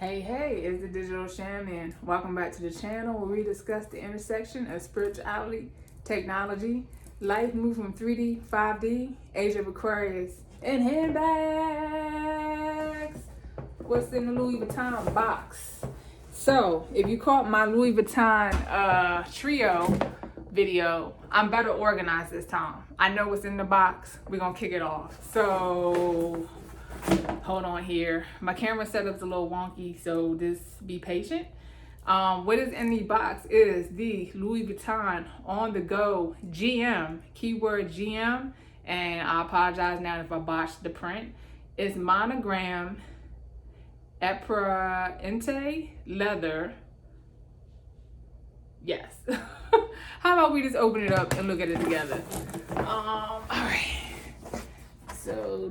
Hey, it's the Digital Shaman. Welcome back to the channel where we discuss the intersection of spirituality, technology, life moving from 3D, 5D, age of Aquarius, and handbags. What's in the Louis Vuitton box? So, if you caught my Louis Vuitton trio video, I'm better organized this time. I know what's in the box. We're going to kick it off. So, hold on here. My camera setup's a little wonky, so just be patient. What is in the box is the Louis Vuitton OnTheGo GM, keyword GM, and I apologize now if I botched the print. It's Monogram Empreinte Leather. Yes. How about we just open it up and look at it together? All right. So,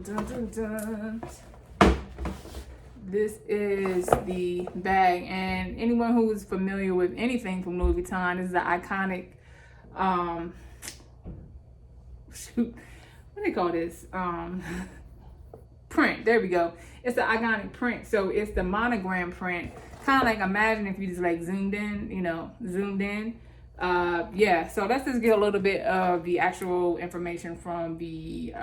this is the bag, and anyone who is familiar with anything from Louis Vuitton, this is the iconic, what do they call this? Print. There we go. It's the iconic print. So it's the monogram print. Kind of like, imagine if you just like zoomed in. Yeah, so let's just get a little bit of the actual information from the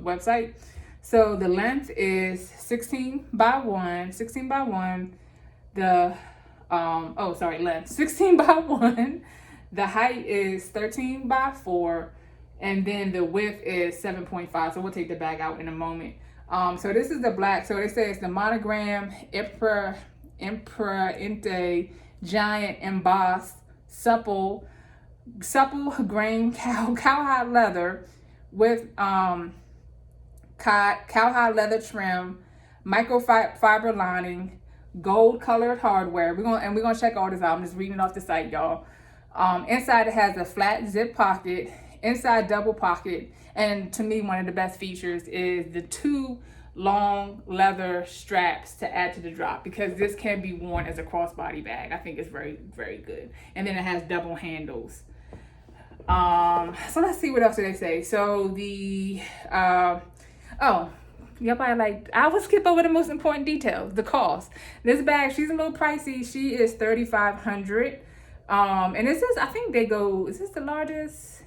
website. So the length is 16 by 1. Length 16 by 1. The height is 13 by 4, and then the width is 7.5. So we'll take the bag out in a moment. So this is the black. So it says the Monogram Empreinte Giant embossed supple grain cowhide-leather with cowhide-leather trim, microfiber lining, gold-colored hardware. We're gonna check all this out. I'm just reading off the site, y'all. Inside it has a flat zip pocket, inside double pocket, and to me one of the best features is the 2 long leather straps to add to the drop, because this can be worn as a crossbody bag. I think it's very, very good. And then it has double handles. So let's see what else do they say. So the y'all probably like, I will skip over the most important details, the cost. This bag, she's a little pricey. She is $3,500. And this is, I think they go, is this the largest?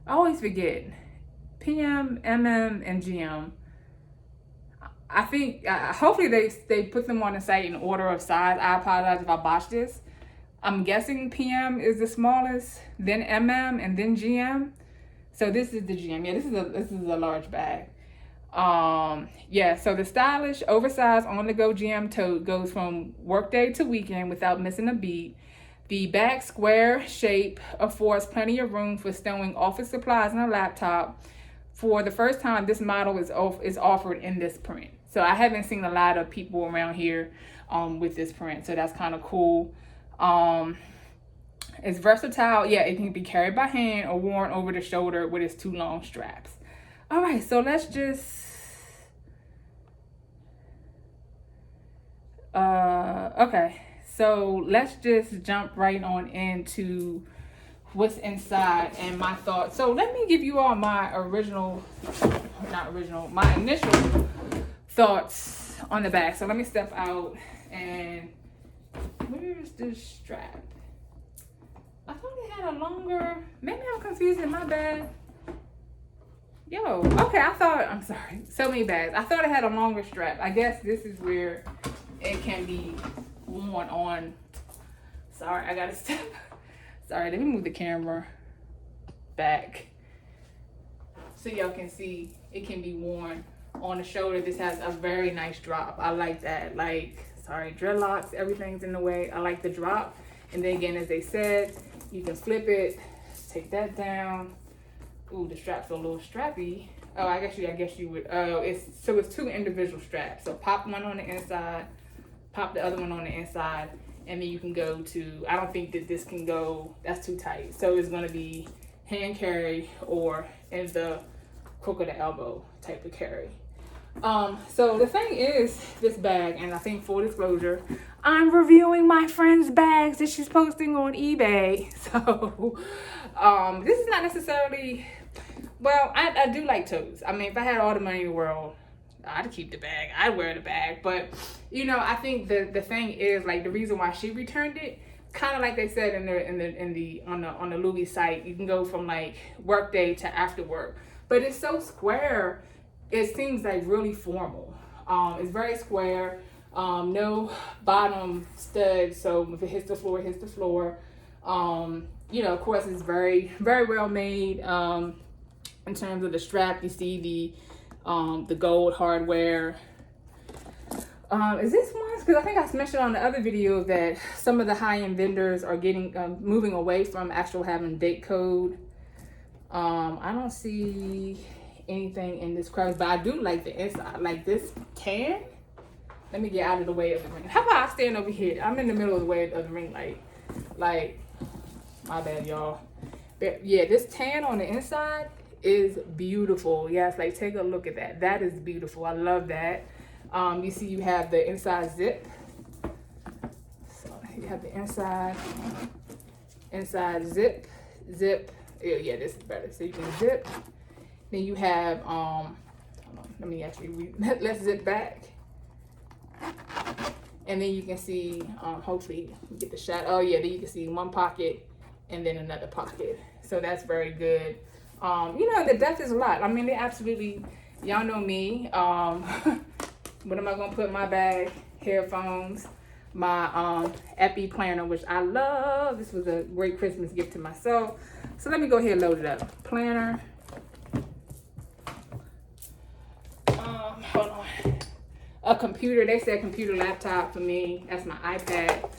I always forget. PM, MM, and GM. I think, hopefully they put them on the site in order of size. I apologize if I botched this. I'm guessing PM is the smallest, then MM, and then GM. So this is the GM. Yeah, this is a large bag. Yeah, so the stylish, oversized OnTheGo GM Tote goes from workday to weekend without missing a beat. The bag square shape affords plenty of room for stowing office supplies and a laptop. For the first time, this model is offered in this print. So I haven't seen a lot of people around here with this print. So that's kind of cool. It's versatile. Yeah, it can be carried by hand or worn over the shoulder with its 2 long straps. All right, so let's just... okay, so let's just jump right on into what's inside and my thoughts. So let me give you all my my initial thoughts on the bag. So let me step out, and where is this strap? I thought it had a longer, maybe I'm confusing my bag. Okay, I'm sorry, so many bags. I thought it had a longer strap. I guess this is where it can be worn on. Sorry, I gotta step. Sorry, let me move the camera back so y'all can see it can be worn on the shoulder. This has a very nice drop. I like that. Like, sorry, dreadlocks, everything's in the way. I like the drop. And then again, as they said, you can flip it, take that down. Ooh, the straps are a little strappy. Oh, I guess you would. It's 2 individual straps. So pop one on the inside, pop the other one on the inside, and then you can go to, I don't think that this can go, that's too tight. So it's gonna be hand carry or in the crook of the elbow type of carry. So the thing is, this bag, and I think full disclosure, I'm reviewing my friend's bags that she's posting on eBay. So this is not necessarily, well, I do like totes. I mean, if I had all the money in the world, I'd keep the bag. I'd wear the bag. But, you know, I think the thing is, like, the reason why she returned it, kind of like they said on the Louis site, you can go from like workday to after work. But it's so square, it seems like really formal. It's very square. No bottom stud, so if it hits the floor, it hits the floor. You know, of course, it's very, very well made. In terms of the strap, you see the gold hardware. Is this one? Because I think I mentioned on the other video that some of the high-end vendors are getting moving away from actual having date code. I don't see anything in this crevice, but I do like the inside, like this tan. Let me get out of the way of the ring. How about I stand over here? I'm in the middle of the way of the ring light. Like, my bad, y'all. But yeah, this tan on the inside is beautiful. Yes, like take a look at that. That is beautiful. I love that. You see you have the inside zip. So you have the inside zip. Yeah, this is better. So you can zip. Then you have, hold on, let me actually, let's zip back. And then you can see, hopefully you get the shot. Oh yeah, then you can see one pocket and then another pocket. So that's very good. You know, the depth is a lot. I mean, they absolutely, y'all know me. What am I gonna put in my bag? Headphones, my Epi planner, which I love. This was a great Christmas gift to myself. So let me go ahead and load it up. Planner. Hold on. A computer. They said computer laptop for me. That's my iPad.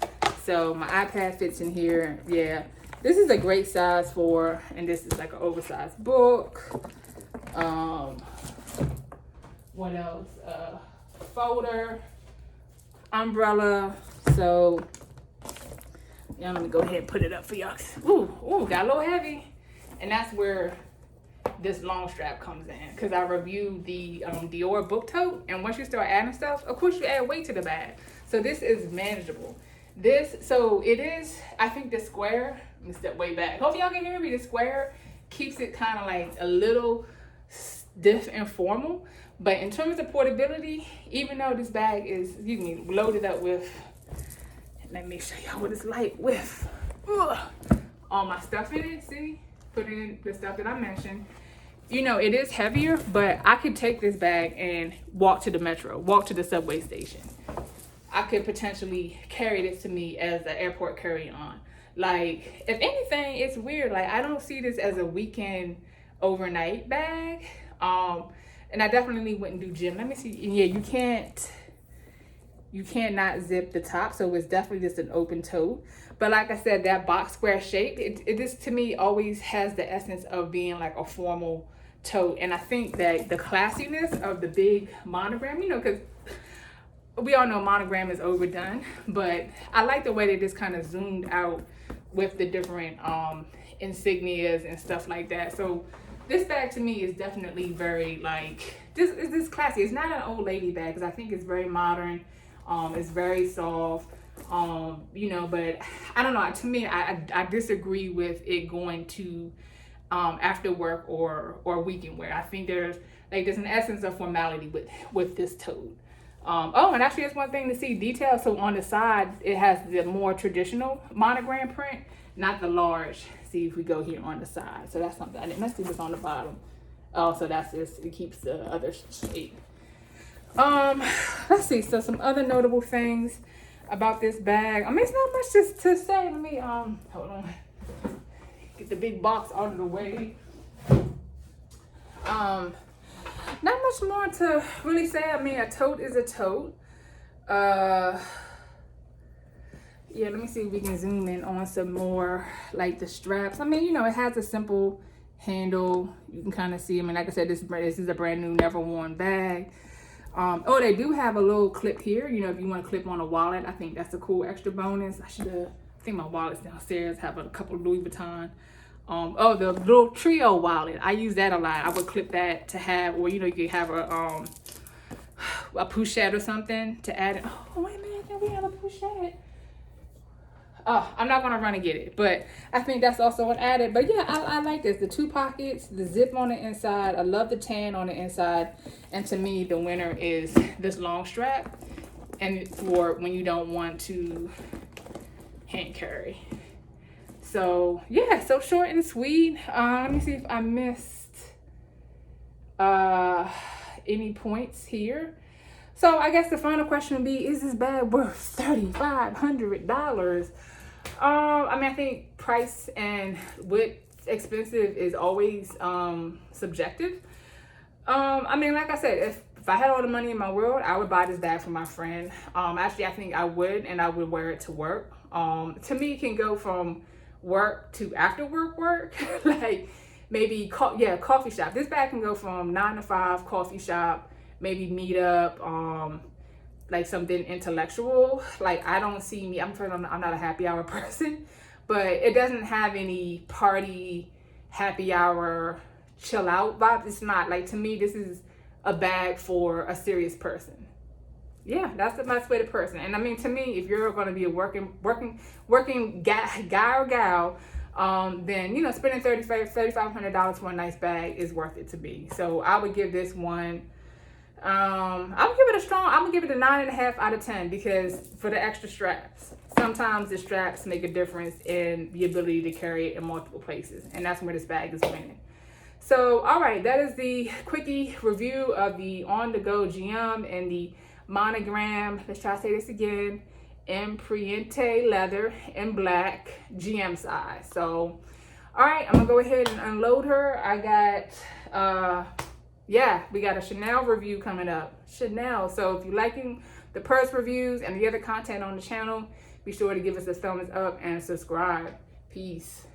So my iPad fits in here. Yeah. This is a great size for, and this is like an oversized book. What else? Folder, umbrella. So yeah, let me go ahead and put it up for y'all. Ooh, got a little heavy. And that's where this long strap comes in, because I reviewed the Dior book tote, and once you start adding stuff, of course you add weight to the bag. So this is manageable. So it is, I think the square, let me step way back. Hope y'all can hear me. The square keeps it kind of like a little stiff and formal. But in terms of portability, even though this bag is, loaded up with, let me show y'all what it's like with all my stuff in it. See, put in the stuff that I mentioned. You know, it is heavier, but I could take this bag and walk to the metro, walk to the subway station. I could potentially carry this to me as an airport carry-on. Like, if anything, it's weird. Like, I don't see this as a weekend overnight bag. And I definitely wouldn't do gym. Let me see. Yeah, you can't not zip the top, so it's definitely just an open tote. But like I said, that box square shape, it just to me always has the essence of being like a formal tote. And I think that the classiness of the big monogram, you know, because we all know monogram is overdone, but I like the way they just kind of zoomed out with the different insignias and stuff like that. So this bag to me is definitely very like, this classy. It's not an old lady bag, because I think it's very modern. It's very soft, you know, but I don't know. To me, I disagree with it going to after work or weekend wear. I think there's an essence of formality with this tote. Oh, and actually, there's one thing to see detail. So on the side, it has the more traditional monogram print, not the large. See if we go here on the side. So that's something I didn't. Let's see what's on the bottom. Oh, so that's just, it keeps the other shape. Let's see. So some other notable things about this bag. I mean, it's not much just to say. Let me hold on. Get the big box out of the way. Not much more to really say. I mean, a tote is a tote. Yeah, let me see if we can zoom in on some more, like the straps. I mean, you know, it has a simple handle. You can kind of see. I mean, like I said, this is a brand new, never worn bag. Oh, they do have a little clip here. You know, if you want to clip on a wallet, I think that's a cool extra bonus. I think my wallet's downstairs. Have a couple of Louis Vuitton. Oh, the little trio wallet. I use that a lot. I would clip that to have, or you know, you could have a pochette or something to add it. Oh, wait a minute, we have a pochette. Oh, I'm not gonna run and get it, but I think that's also an added. But yeah, I like this. The 2 pockets, the zip on the inside. I love the tan on the inside. And to me, the winner is this long strap, and for when you don't want to hand carry. So yeah, so short and sweet. Let me see if I missed any points here. So I guess the final question would be, is this bag worth $3,500? I mean, I think price and what expensive is always subjective. I mean, like I said, if I had all the money in my world, I would buy this bag for my friend. Actually, I think I would, and I would wear it to work. To me, it can go from work to after work. Like maybe, coffee shop. This bag can go from 9 to 5, coffee shop, maybe meet up, like something intellectual. Like I don't see me, I'm not a happy hour person, but it doesn't have any party, happy hour, chill out vibe. It's not like, to me, this is a bag for a serious person. Yeah, that's the best way to person. And I mean, to me, if you're going to be a working guy or gal, then, you know, spending $3,500 for a nice bag is worth it to me. So I would give this one, I'm gonna give it a 9.5 out of 10, because for the extra straps. Sometimes the straps make a difference in the ability to carry it in multiple places, and that's where this bag is winning. So, all right, that is the quickie review of the OnTheGo GM and the Monogram, let's try to say this again, Empreinte Leather in black, GM size. So, all right, I'm gonna go ahead and unload her. I got, we got a Chanel review coming up. Chanel. So if you're liking the purse reviews and the other content on the channel, be sure to give us a thumbs up and subscribe. Peace.